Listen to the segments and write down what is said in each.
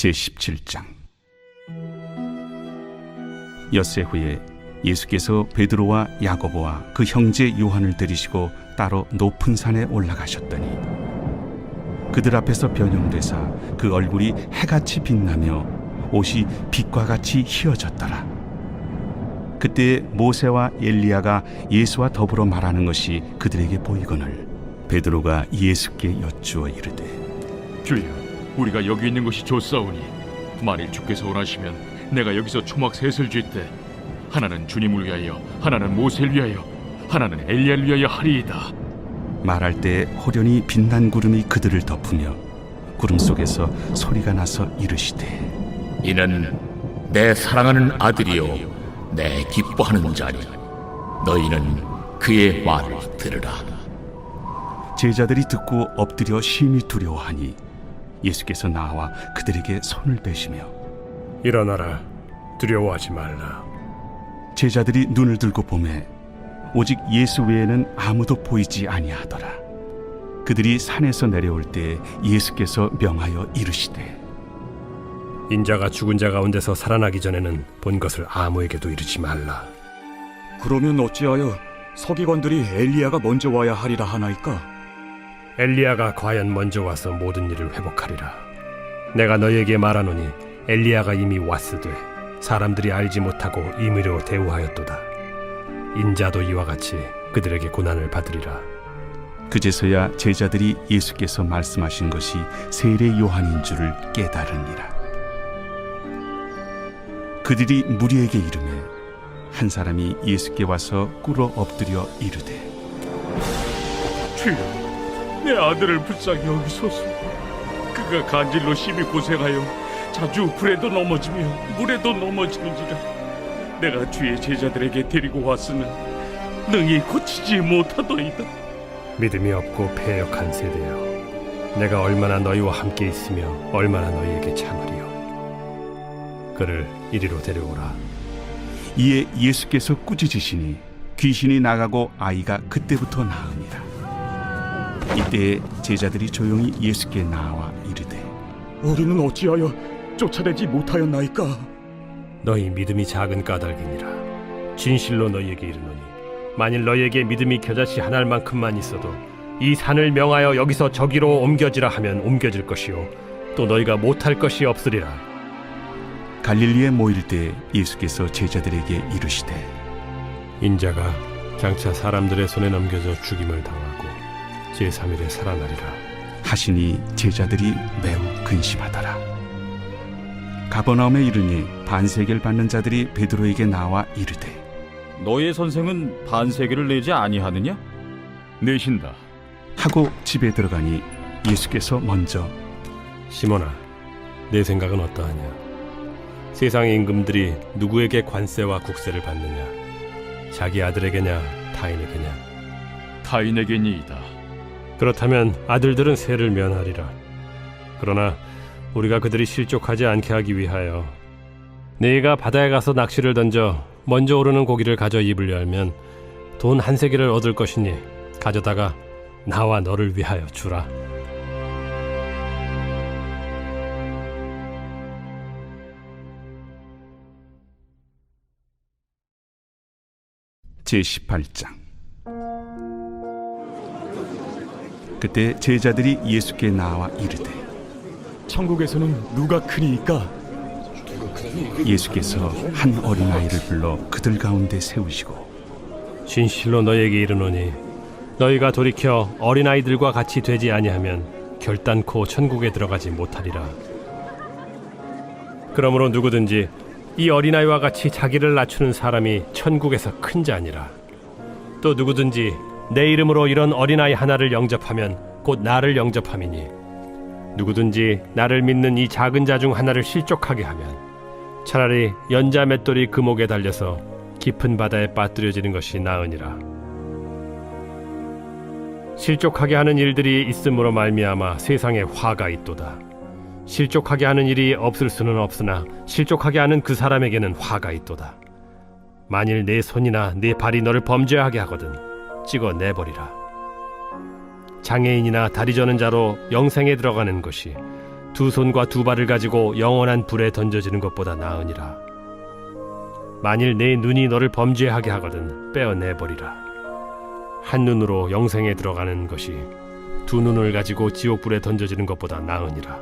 제17장. 엿새 후에 예수께서 베드로와 야고보와 그 형제 요한을 데리시고 따로 높은 산에 올라가셨더니 그들 앞에서 변형되사 그 얼굴이 해같이 빛나며 옷이 빛과 같이 휘어졌더라. 그때 모세와 엘리야가 예수와 더불어 말하는 것이 그들에게 보이거늘 베드로가 예수께 여쭈어 이르되, 주여, 우리가 여기 있는 것이 좋사오니 만일 주께서 원하시면 내가 여기서 초막 셋을 쥘때 하나는 주님을 위하여, 하나는 모세를 위하여, 하나는 엘리야를 위하여 하리이다. 말할 때 호련히 빛난 구름이 그들을 덮으며 구름 속에서 소리가 나서 이르시되, 이는 내 사랑하는 아들이요 내 기뻐하는 자니 너희는 그의 말을 들으라. 제자들이 듣고 엎드려 심히 두려워하니 예수께서 나와 그들에게 손을 빼시며 일어나라, 두려워하지 말라. 제자들이 눈을 들고 보매 오직 예수 외에는 아무도 보이지 아니하더라. 그들이 산에서 내려올 때 예수께서 명하여 이르시되, 인자가 죽은 자 가운데서 살아나기 전에는 본 것을 아무에게도 이르지 말라. 그러면 어찌하여 서기관들이 엘리야가 먼저 와야 하리라 하나이까? 엘리야가 과연 먼저 와서 모든 일을 회복하리라. 내가 너희에게 말하노니 엘리야가 이미 왔으되 사람들이 알지 못하고 임의로 대우하였도다. 인자도 이와 같이 그들에게 고난을 받으리라. 그제서야 제자들이 예수께서 말씀하신 것이 세례 요한인 줄을 깨달으니라. 그들이 무리에게 이르매 한 사람이 예수께 와서 꿇어 엎드려 이르되, 주여, 내 아들을 불쌍히 여기소서. 그가 간질로 심히 고생하여 자주 불에도 넘어지며 물에도 넘어지는지라. 내가 주의 제자들에게 데리고 왔으나 능히 고치지 못하더이다. 믿음이 없고 패역한 세대여, 내가 얼마나 너희와 함께 있으며 얼마나 너희에게 참으리요. 그를 이리로 데려오라. 이에 예수께서 꾸짖으시니 귀신이 나가고 아이가 그때부터 나으니라. 이때 제자들이 조용히 예수께 나와 이르되, 우리는 어찌하여 쫓아내지 못하였나이까? 너희 믿음이 작은 까닭이니라. 진실로 너희에게 이르노니 만일 너희에게 믿음이 겨자씨 한 알만큼만 있어도 이 산을 명하여 여기서 저기로 옮겨지라 하면 옮겨질 것이요 또 너희가 못할 것이 없으리라. 갈릴리에 모일 때 예수께서 제자들에게 이르시되, 인자가 장차 사람들의 손에 넘겨져 죽임을 당하고 제3일에 살아나리라 하시니 제자들이 매우 근심하더라. 가버나움에 이르니 반세계를 받는 자들이 베드로에게 나와 이르되, 너의 선생은 반세계를 내지 아니하느냐? 내신다. 하고 집에 들어가니 예수께서 먼저, 시몬아, 내 생각은 어떠하냐? 세상의 임금들이 누구에게 관세와 국세를 받느냐? 자기 아들에게냐 타인에게냐? 타인에게니이다. 그렇다면 아들들은 세를 면하리라. 그러나 우리가 그들이 실족하지 않게 하기 위하여 네가 바다에 가서 낚시를 던져 먼저 오르는 고기를 가져 입을 열면 돈 한 세겔을 얻을 것이니 가져다가 나와 너를 위하여 주라. 제18장. 그때 제자들이 예수께 나와 이르되, 천국에서는 누가 크니이까? 예수께서 한 어린아이를 불러 그들 가운데 세우시고 진실로 너희에게 이르노니 너희가 돌이켜 어린아이들과 같이 되지 아니하면 결단코 천국에 들어가지 못하리라. 그러므로 누구든지 이 어린아이와 같이 자기를 낮추는 사람이 천국에서 큰 자니라. 또 누구든지 내 이름으로 이런 어린아이 하나를 영접하면 곧 나를 영접함이니 누구든지 나를 믿는 이 작은 자 중 하나를 실족하게 하면 차라리 연자 맷돌이 그 목에 달려서 깊은 바다에 빠뜨려지는 것이 나으니라. 실족하게 하는 일들이 있음으로 말미암아 세상에 화가 있도다. 실족하게 하는 일이 없을 수는 없으나 실족하게 하는 그 사람에게는 화가 있도다. 만일 내 손이나 내 발이 너를 범죄하게 하거든 찍어 내버리라. 장애인이나 다리 저는 자로 영생에 들어가는 것이 두 손과 두 발을 가지고 영원한 불에 던져지는 것보다 나으니라. 만일 내 눈이 너를 범죄하게 하거든 빼어내버리라. 한 눈으로 영생에 들어가는 것이 두 눈을 가지고 지옥불에 던져지는 것보다 나으니라.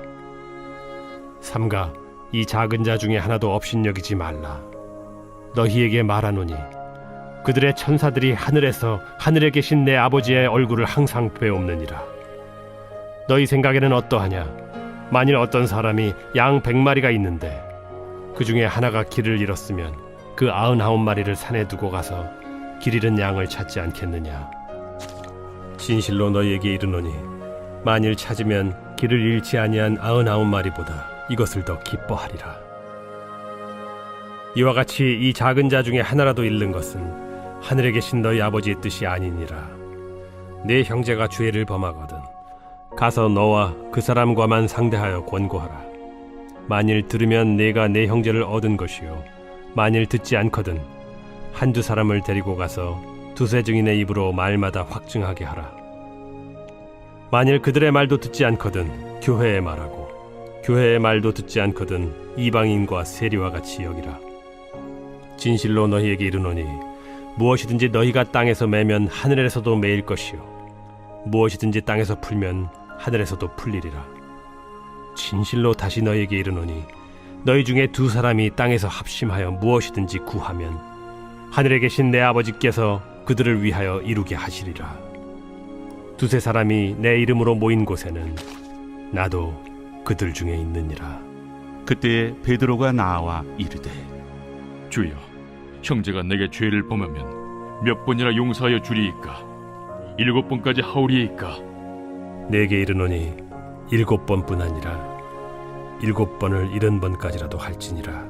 삼가 이 작은 자 중에 하나도 업신여기지 말라. 너희에게 말하노니 그들의 천사들이 하늘에서 하늘에 계신 내 아버지의 얼굴을 항상 배옵느니라. 너희 생각에는 어떠하냐? 만일 어떤 사람이 양 100마리가 있는데 그 중에 하나가 길을 잃었으면 그 99마리를 산에 두고 가서 길 잃은 양을 찾지 않겠느냐? 진실로 너희에게 이르노니 만일 찾으면 길을 잃지 아니한 99마리보다 이것을 더 기뻐하리라. 이와 같이 이 작은 자 중에 하나라도 잃는 것은 하늘에 계신 너희 아버지의 뜻이 아니니라. 네 형제가 죄를 범하거든 가서 너와 그 사람과만 상대하여 권고하라. 만일 들으면 네가 네 형제를 얻은 것이요 만일 듣지 않거든 한두 사람을 데리고 가서 두세 증인의 입으로 말마다 확증하게 하라. 만일 그들의 말도 듣지 않거든 교회의 말하고 교회의 말도 듣지 않거든 이방인과 세리와 같이 여기라. 진실로 너희에게 이르노니 무엇이든지 너희가 땅에서 매면 하늘에서도 매일 것이요 무엇이든지 땅에서 풀면 하늘에서도 풀리리라. 진실로 다시 너희에게 이르노니 너희 중에 두 사람이 땅에서 합심하여 무엇이든지 구하면 하늘에 계신 내 아버지께서 그들을 위하여 이루게 하시리라. 두세 사람이 내 이름으로 모인 곳에는 나도 그들 중에 있느니라. 그때에 베드로가 나와 이르되 주여, 형제가 내게 죄를 범하면 몇 번이나 용서하여 주리이까? 7번까지 하오리이까? 내게 이르노니 7번뿐 아니라 7번을 70번까지라도 할지니라.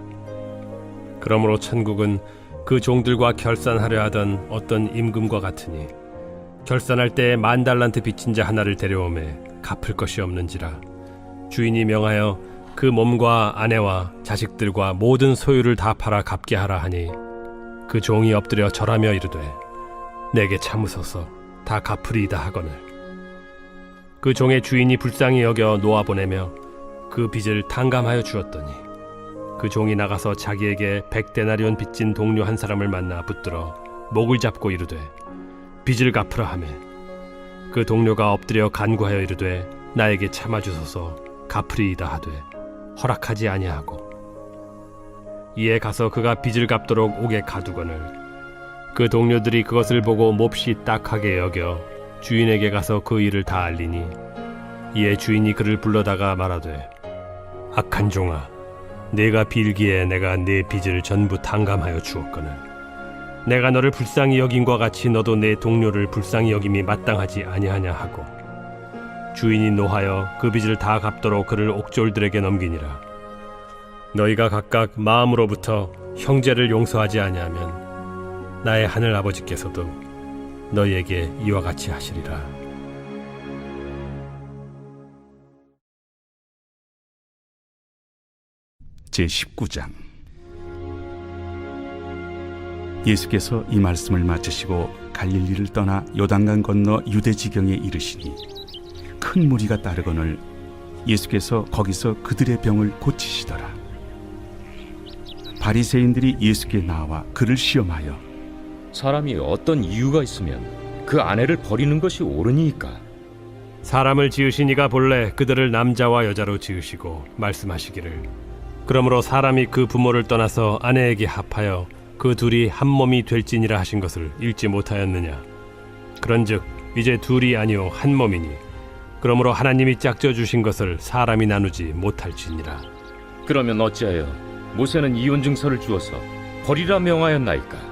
그러므로 천국은 그 종들과 결산하려 하던 어떤 임금과 같으니 결산할 때에 10,000달란트 빚진 자 하나를 데려오매 갚을 것이 없는지라. 주인이 명하여 그 몸과 아내와 자식들과 모든 소유를 다 팔아 갚게 하라 하니 그 종이 엎드려 절하며 이르되 내게 참으소서 다 갚으리이다 하거늘 그 종의 주인이 불쌍히 여겨 놓아보내며 그 빚을 탕감하여 주었더니 그 종이 나가서 자기에게 100데나리온 빚진 동료 한 사람을 만나 붙들어 목을 잡고 이르되 빚을 갚으라 하매 그 동료가 엎드려 간구하여 이르되 나에게 참아주소서 갚으리이다 하되 허락하지 아니하고 이에 가서 그가 빚을 갚도록 옥에 가두거늘 그 동료들이 그것을 보고 몹시 딱하게 여겨 주인에게 가서 그 일을 다 알리니 이에 주인이 그를 불러다가 말하되 악한 종아 내가 빌기에 내가 네 빚을 전부 탕감하여 주었거늘 내가 너를 불쌍히 여김과 같이 너도 내 동료를 불쌍히 여김이 마땅하지 아니하냐 하고 주인이 노하여 그 빚을 다 갚도록 그를 옥졸들에게 넘기니라. 너희가 각각 마음으로부터 형제를 용서하지 아니하면 나의 하늘 아버지께서도 너희에게 이와 같이 하시리라. 제19장. 예수께서 이 말씀을 마치시고 갈릴리를 떠나 요단강 건너 유대 지경에 이르시니 큰 무리가 따르거늘 예수께서 거기서 그들의 병을 고치시더라. 바리새인들이 예수께 나와 그를 시험하여 사람이 어떤 이유가 있으면 그 아내를 버리는 것이 옳으니까? 사람을 지으신 이가 본래 그들을 남자와 여자로 지으시고 말씀하시기를 그러므로 사람이 그 부모를 떠나서 아내에게 합하여 그 둘이 한 몸이 될지니라 하신 것을 읽지 못하였느냐. 그런즉 이제 둘이 아니요 한 몸이니 그러므로 하나님이 짝져 주신 것을 사람이 나누지 못할지니라. 그러면 어찌하여 모세는 이혼 증서를 주어서 버리라 명하였나이까?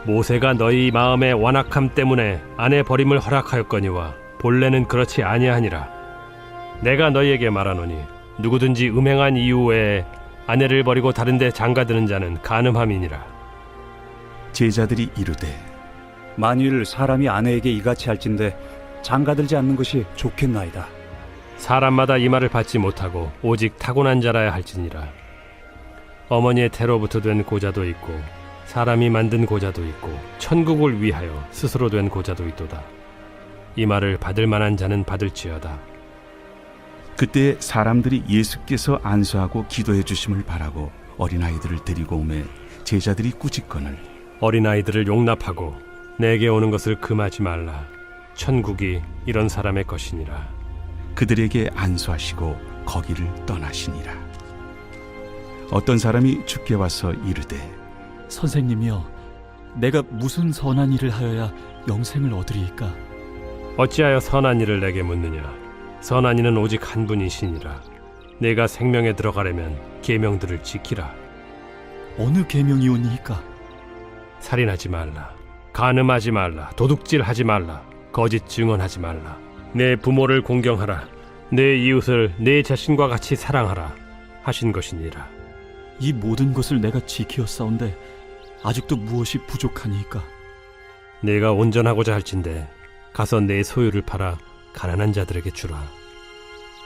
모세가 너희 마음의 완악함 때문에 아내 버림을 허락하였거니와 본래는 그렇지 아니하니라. 내가 너희에게 말하노니 누구든지 음행한 이유 외에 아내를 버리고 다른 데 장가드는 자는 간음함이니라. 제자들이 이르되 만일 사람이 아내에게 이같이 할진대 장가들지 않는 것이 좋겠나이다. 사람마다 이 말을 받지 못하고 오직 타고난 자라야 할지니라. 어머니의 태로부터 된 고자도 있고 사람이 만든 고자도 있고 천국을 위하여 스스로 된 고자도 있도다. 이 말을 받을 만한 자는 받을지어다. 그때 사람들이 예수께서 안수하고 기도해 주심을 바라고 어린아이들을 데리고 오매 제자들이 꾸짖거늘 어린아이들을 용납하고 내게 오는 것을 금하지 말라. 천국이 이런 사람의 것이니라. 그들에게 안수하시고 거기를 떠나시니라. 어떤 사람이 주께 와서 이르되 선생님이여, 내가 무슨 선한 일을 하여야 영생을 얻으리이까? 어찌하여 선한 일을 내게 묻느냐? 선한 이는 오직 한 분이시니라. 내가 생명에 들어가려면 계명들을 지키라. 어느 계명이오니이까? 살인하지 말라. 간음하지 말라. 도둑질하지 말라. 거짓 증언하지 말라. 내 부모를 공경하라. 내 이웃을 내 자신과 같이 사랑하라 하신 것이니라. 이 모든 것을 내가 지키었사온데 아직도 무엇이 부족하니이까? 내가 온전하고자 할진대 가서 내 소유를 팔아 가난한 자들에게 주라.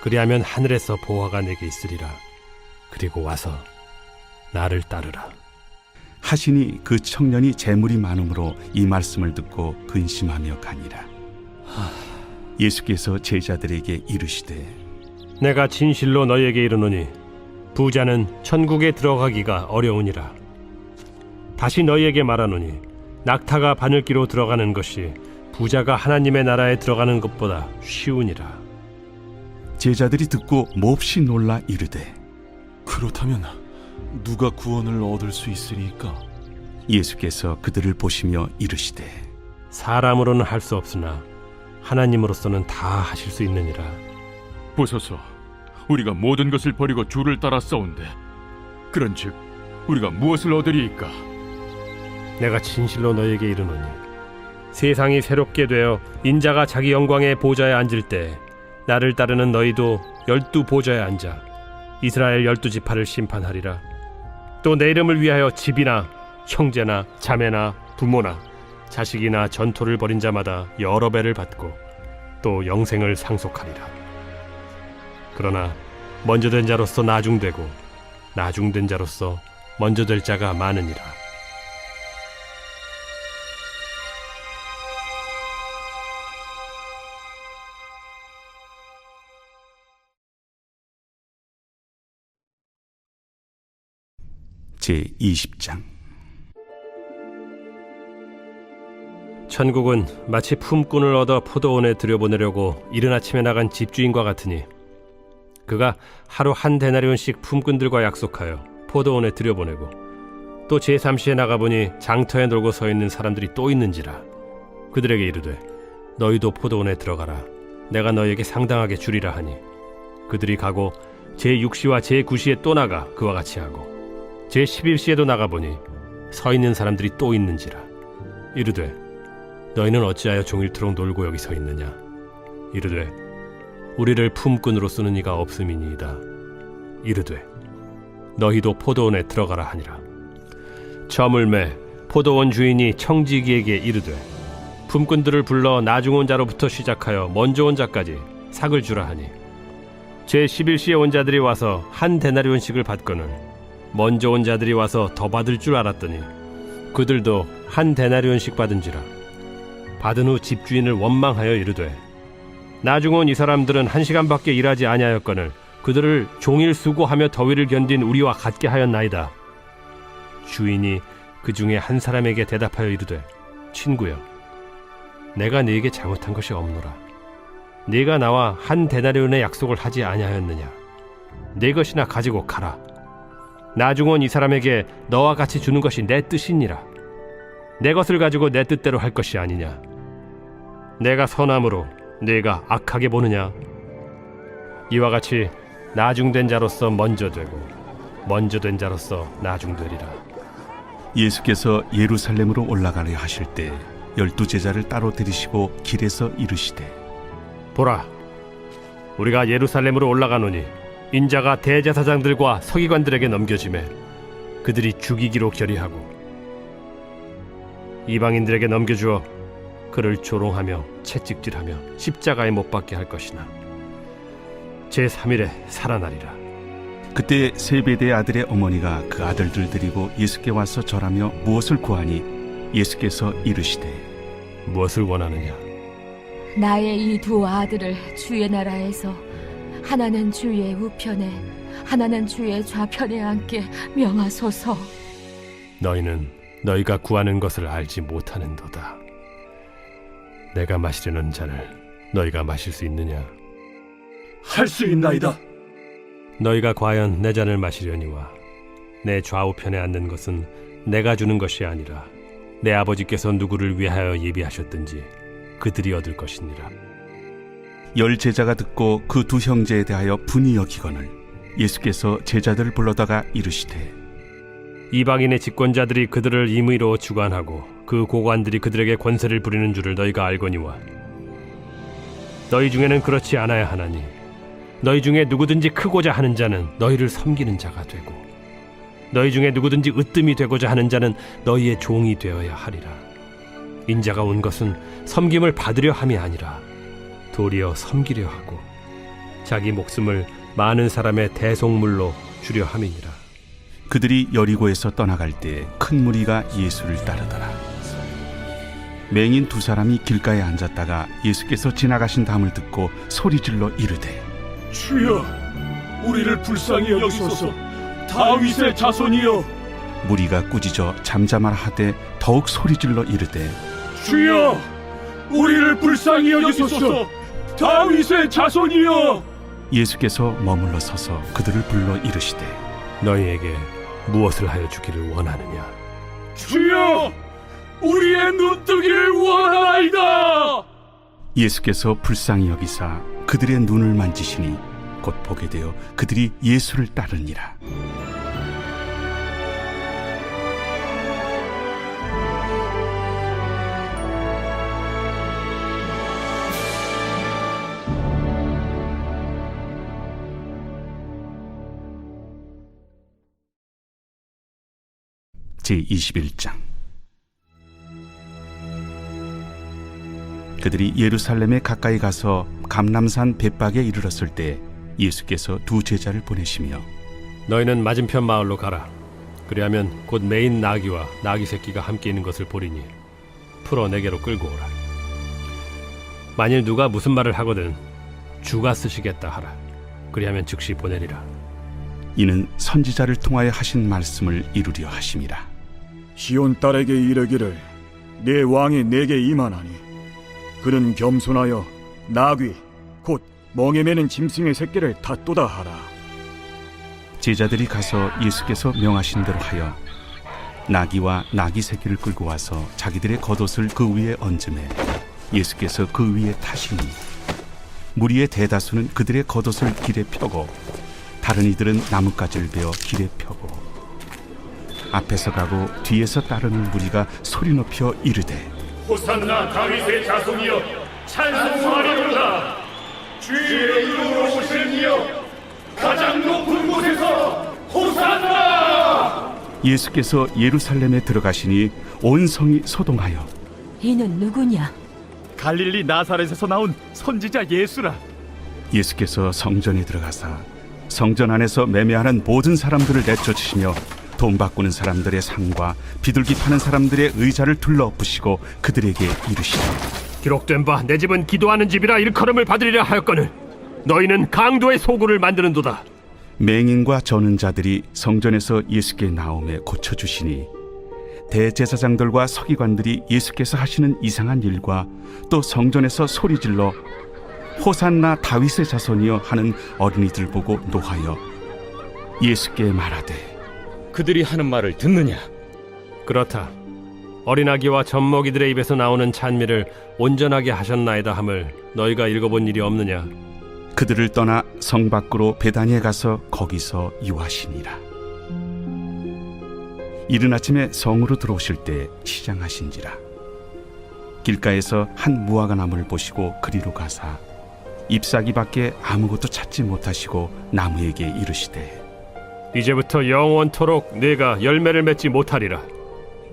그리하면 하늘에서 보화가 내게 있으리라. 그리고 와서 나를 따르라. 하시니 그 청년이 재물이 많음으로 이 말씀을 듣고 근심하며 가니라. 예수께서 제자들에게 이르시되 내가 진실로 너희에게 이르노니 부자는 천국에 들어가기가 어려우니라. 다시 너희에게 말하노니 낙타가 바늘기로 들어가는 것이 부자가 하나님의 나라에 들어가는 것보다 쉬우니라. 제자들이 듣고 몹시 놀라 이르되 그렇다면 누가 구원을 얻을 수 있으리까? 예수께서 그들을 보시며 이르시되 사람으로는 할 수 없으나 하나님으로서는 다 하실 수 있느니라. 보소서, 우리가 모든 것을 버리고 주를 따라 싸운데 그런즉 우리가 무엇을 얻으리이까? 내가 진실로 너희에게 이르노니 세상이 새롭게 되어 인자가 자기 영광의 보좌에 앉을 때 나를 따르는 너희도 12 보좌에 앉아 이스라엘 12지파를 심판하리라. 또 내 이름을 위하여 집이나 형제나 자매나 부모나 자식이나 전토를 벌인 자마다 여러 배를 받고 또 영생을 상속하리라. 그러나 먼저 된 자로서 나중되고 나중된 자로서 먼저 될 자가 많으니라. 제20장 천국은 마치 품꾼을 얻어 포도원에 들여보내려고 이른 아침에 나간 집주인과 같으니 그가 하루 한 데나리온씩 품꾼들과 약속하여 포도원에 들여보내고 또 제3시에 나가보니 장터에 놀고 서 있는 사람들이 또 있는지라. 그들에게 이르되 너희도 포도원에 들어가라. 내가 너희에게 상당하게 주리라 하니 그들이 가고 제6시와 제9시에 또 나가 그와 같이 하고 제11시에도 나가보니 서 있는 사람들이 또 있는지라. 이르되 너희는 어찌하여 종일토록 놀고 여기 서 있느냐? 이르되 우리를 품꾼으로 쓰는 이가 없음이니이다. 이르되 너희도 포도원에 들어가라 하니라. 저물매 포도원 주인이 청지기에게 이르되 품꾼들을 불러 나중 온 자로부터 시작하여 먼저 온 자까지 삭을 주라 하니 제11시에 온 자들이 와서 한 데나리온씩을 받거늘 먼저 온 자들이 와서 더 받을 줄 알았더니 그들도 한 데나리온씩 받은지라. 받은 후 집주인을 원망하여 이르되 나중 온 이 사람들은 1시간밖에 일하지 아니하였거늘 그들을 종일 수고하며 더위를 견딘 우리와 같게 하였나이다. 주인이 그 중에 한 사람에게 대답하여 이르되 친구여, 내가 네게 잘못한 것이 없노라. 네가 나와 한 데나리온의 약속을 하지 아니하였느냐? 네 것이나 가지고 가라. 나중 온 이 사람에게 너와 같이 주는 것이 내 뜻이니라. 내 것을 가지고 내 뜻대로 할 것이 아니냐? 내가 선함으로 네가 악하게 보느냐? 이와 같이 나중된 자로서 먼저 되고 먼저 된 자로서 나중되리라. 예수께서 예루살렘으로 올라가려 하실 때 12 제자를 따로 들이시고 길에서 이르시되 보라, 우리가 예루살렘으로 올라가노니 인자가 대제사장들과 서기관들에게 넘겨지매 그들이 죽이기로 결의하고 이방인들에게 넘겨주어 그를 조롱하며 채찍질하며 십자가에 못 박게 할 것이나 제3일에 살아나리라. 그때 세베대의 아들의 어머니가 그 아들들 데리고 예수께 와서 절하며 무엇을 구하니 예수께서 이르시되 무엇을 원하느냐? 나의 이 두 아들을 주의 나라에서 하나는 주의 우편에 하나는 주의 좌편에 앉게 명하소서. 너희는 너희가 구하는 것을 알지 못하는도다. 내가 마시려는 잔을 너희가 마실 수 있느냐? 할 수 있나이다. 너희가 과연 내 잔을 마시려니와 내 좌우편에 앉는 것은 내가 주는 것이 아니라 내 아버지께서 누구를 위하여 예비하셨든지 그들이 얻을 것이니라. 10 제자가 듣고 그 두 형제에 대하여 분이 여기거늘 예수께서 제자들을 불러다가 이르시되 이방인의 집권자들이 그들을 임의로 주관하고 그 고관들이 그들에게 권세를 부리는 줄을 너희가 알거니와 너희 중에는 그렇지 않아야 하나니 너희 중에 누구든지 크고자 하는 자는 너희를 섬기는 자가 되고 너희 중에 누구든지 으뜸이 되고자 하는 자는 너희의 종이 되어야 하리라. 인자가 온 것은 섬김을 받으려 함이 아니라 도리어 섬기려 하고 자기 목숨을 많은 사람의 대속물로 주려 함이니라. 그들이 여리고에서 떠나갈 때 큰 무리가 예수를 따르더라. 맹인 2 길가에 앉았다가 예수께서 지나가신 담을 듣고 소리질러 이르되 주여, 우리를 불쌍히 여기소서. 다윗의 자손이여. 무리가 꾸짖어 잠잠하라 하되 더욱 소리질러 이르되 주여, 우리를 불쌍히 여기소서. 다윗의 자손이여. 예수께서 머물러 서서 그들을 불러 이르시되 너희에게 무엇을 하여 주기를 원하느냐? 주여, 우리의 눈뜨기를 원하나이다. 예수께서 불쌍히 여기사 그들의 눈을 만지시니 곧 보게 되어 그들이 예수를 따르니라. 제21장. 그들이 예루살렘에 가까이 가서 감람산 벳박에 이르렀을 때 예수께서 2 제자를 보내시며 너희는 맞은편 마을로 가라. 그리하면 곧 매인 나귀와 나귀 새끼가 함께 있는 것을 보리니 풀어 내게로 끌고 오라. 만일 누가 무슨 말을 하거든 주가 쓰시겠다 하라. 그리하면 즉시 보내리라. 이는 선지자를 통하여 하신 말씀을 이루려 하심이라. 시온 딸에게 이르기를 내 왕이 내게 임하나니 그는 겸손하여 나귀 곧 멍에 매는 짐승의 새끼를 닫도다 하라. 제자들이 가서 예수께서 명하신 대로 하여 나귀와 나귀 새끼를 끌고 와서 자기들의 겉옷을 그 위에 얹음에 예수께서 그 위에 타시니 무리의 대다수는 그들의 겉옷을 길에 펴고 다른 이들은 나뭇가지를 베어 길에 펴고 앞에서 가고 뒤에서 따르는 무리가 소리 높여 이르되 호산나 다윗의 자손이여 찬송하리로다. 주의 이름으로 오시는 이여 가장 높은 곳에서 호산나. 예수께서 예루살렘에 들어가시니 온 성이 소동하여 이는 누구냐? 갈릴리 나사렛에서 나온 선지자 예수라. 예수께서 성전에 들어가사 성전 안에서 매매하는 모든 사람들을 내쫓으시며 돈 바꾸는 사람들의 상과 비둘기 파는 사람들의 의자를 둘러엎으시고 그들에게 이르시되 기록된 바 내 집은 기도하는 집이라 일컬음을 받으리라 하였거늘 너희는 강도의 소굴을 만드는도다. 맹인과 저는 자들이 성전에서 예수께 나오매 고쳐주시니 대제사장들과 서기관들이 예수께서 하시는 이상한 일과 또 성전에서 소리질러 호산나 다윗의 자손이여 하는 어린이들 보고 노하여 예수께 말하되 그들이 하는 말을 듣느냐? 그렇다. 어린아기와 젖먹이들의 입에서 나오는 찬미를 온전하게 하셨나이다 함을 너희가 읽어본 일이 없느냐? 그들을 떠나 성 밖으로 베다니에 가서 거기서 유하시니라. 이른 아침에 성으로 들어오실 때 시장하신지라. 길가에서 한 무화과 나무를 보시고 그리로 가사 잎사귀 밖에 아무것도 찾지 못하시고 나무에게 이르시되 이제부터 영원토록 네가 열매를 맺지 못하리라.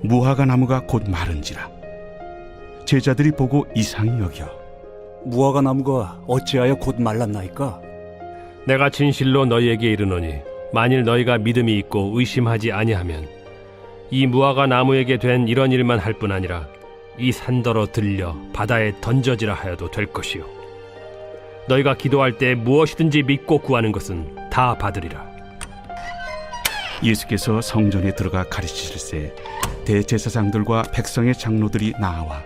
무화과 나무가 곧 마른지라. 제자들이 보고 이상히 여겨 무화과 나무가 어찌하여 곧 말랐나이까? 내가 진실로 너희에게 이르노니 만일 너희가 믿음이 있고 의심하지 아니하면 이 무화과 나무에게 된 이런 일만 할 뿐 아니라 이 산더러 들려 바다에 던져지라 하여도 될 것이요 너희가 기도할 때 무엇이든지 믿고 구하는 것은 다 받으리라. 예수께서 성전에 들어가 가르치실세 대제사장들과 백성의 장로들이 나와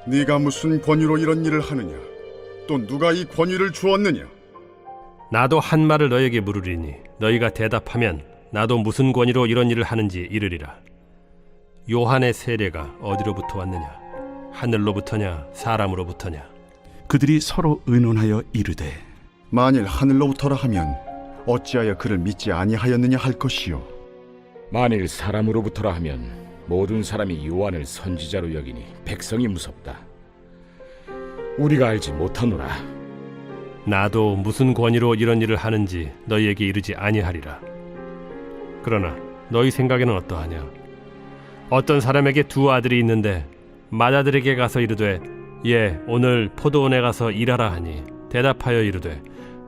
네가 무슨 권위로 이런 일을 하느냐? 또 누가 이 권위를 주었느냐? 나도 한 말을 너희에게 물으리니 너희가 대답하면 나도 무슨 권위로 이런 일을 하는지 이르리라. 요한의 세례가 어디로부터 왔느냐? 하늘로부터냐 사람으로부터냐? 그들이 서로 의논하여 이르되 만일 하늘로부터라 하면 어찌하여 그를 믿지 아니하였느냐 할 것이요. 만일 사람으로부터라 하면 모든 사람이 요한을 선지자로 여기니 백성이 무섭다. 우리가 알지 못하노라. 나도 무슨 권위로 이런 일을 하는지 너희에게 이르지 아니하리라. 그러나 너희 생각에는 어떠하냐? 어떤 사람에게 두 아들이 있는데 맏아들에게 가서 이르되 예 오늘 포도원에 가서 일하라 하니 대답하여 이르되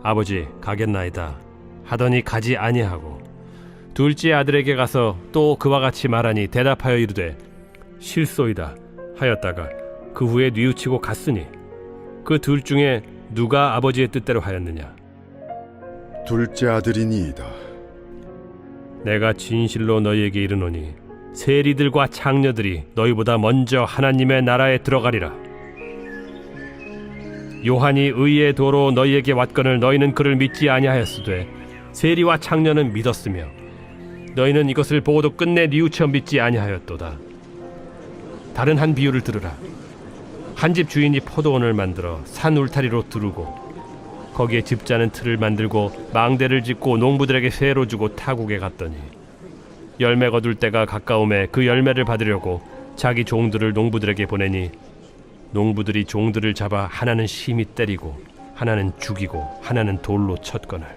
아버지 가겠나이다 하더니 가지 아니하고 둘째 아들에게 가서 또 그와 같이 말하니 대답하여 이르되 실소이다 하였다가 그 후에 뉘우치고 갔으니 그 둘 중에 누가 아버지의 뜻대로 하였느냐? 둘째 아들이니이다. 내가 진실로 너희에게 이르노니 세리들과 창녀들이 너희보다 먼저 하나님의 나라에 들어가리라. 요한이 의의 도로 너희에게 왔거늘 너희는 그를 믿지 아니하였으되 세리와 창녀는 믿었으며 너희는 이것을 보고도 끝내 뉘우쳐 믿지 아니하였도다. 다른 한 비유를 들으라. 한 집 주인이 포도원을 만들어 산 울타리로 두르고 거기에 집자는 틀을 만들고 망대를 짓고 농부들에게 세로 주고 타국에 갔더니 열매 거둘 때가 가까움에 그 열매를 받으려고 자기 종들을 농부들에게 보내니 농부들이 종들을 잡아 하나는 심히 때리고 하나는 죽이고 하나는 돌로 쳤거늘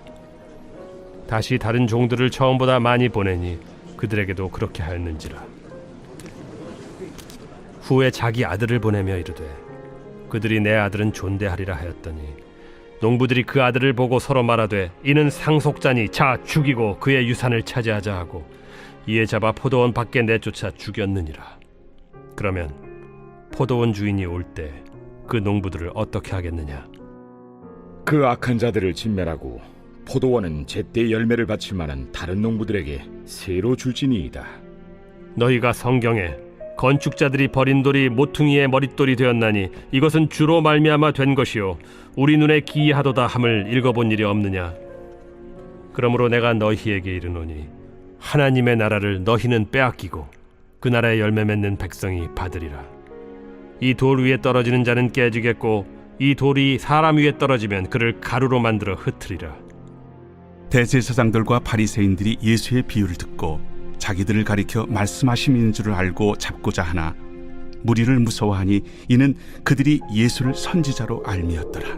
다시 다른 종들을 처음보다 많이 보내니 그들에게도 그렇게 하였는지라. 후에 자기 아들을 보내며 이르되 그들이 내 아들은 존대하리라 하였더니 농부들이 그 아들을 보고 서로 말하되 이는 상속자니 자 죽이고 그의 유산을 차지하자 하고 이에 잡아 포도원 밖에 내쫓아 죽였느니라. 그러면 포도원 주인이 올 때 그 농부들을 어떻게 하겠느냐? 그 악한 자들을 진멸하고 포도원은 제때 열매를 바칠 만한 다른 농부들에게 새로 줄지니이다. 너희가 성경에 건축자들이 버린 돌이 모퉁이의 머릿돌이 되었나니 이것은 주로 말미암아 된 것이요 우리 눈에 기이하도다 함을 읽어본 일이 없느냐? 그러므로 내가 너희에게 이르노니 하나님의 나라를 너희는 빼앗기고 그 나라의 열매 맺는 백성이 받으리라. 이 돌 위에 떨어지는 자는 깨지겠고 이 돌이 사람 위에 떨어지면 그를 가루로 만들어 흩으리라. 대제사장들과 바리새인들이 예수의 비유를 듣고 자기들을 가리켜 말씀하심인 줄을 알고 잡고자 하나 무리를 무서워하니 이는 그들이 예수를 선지자로 알미었더라.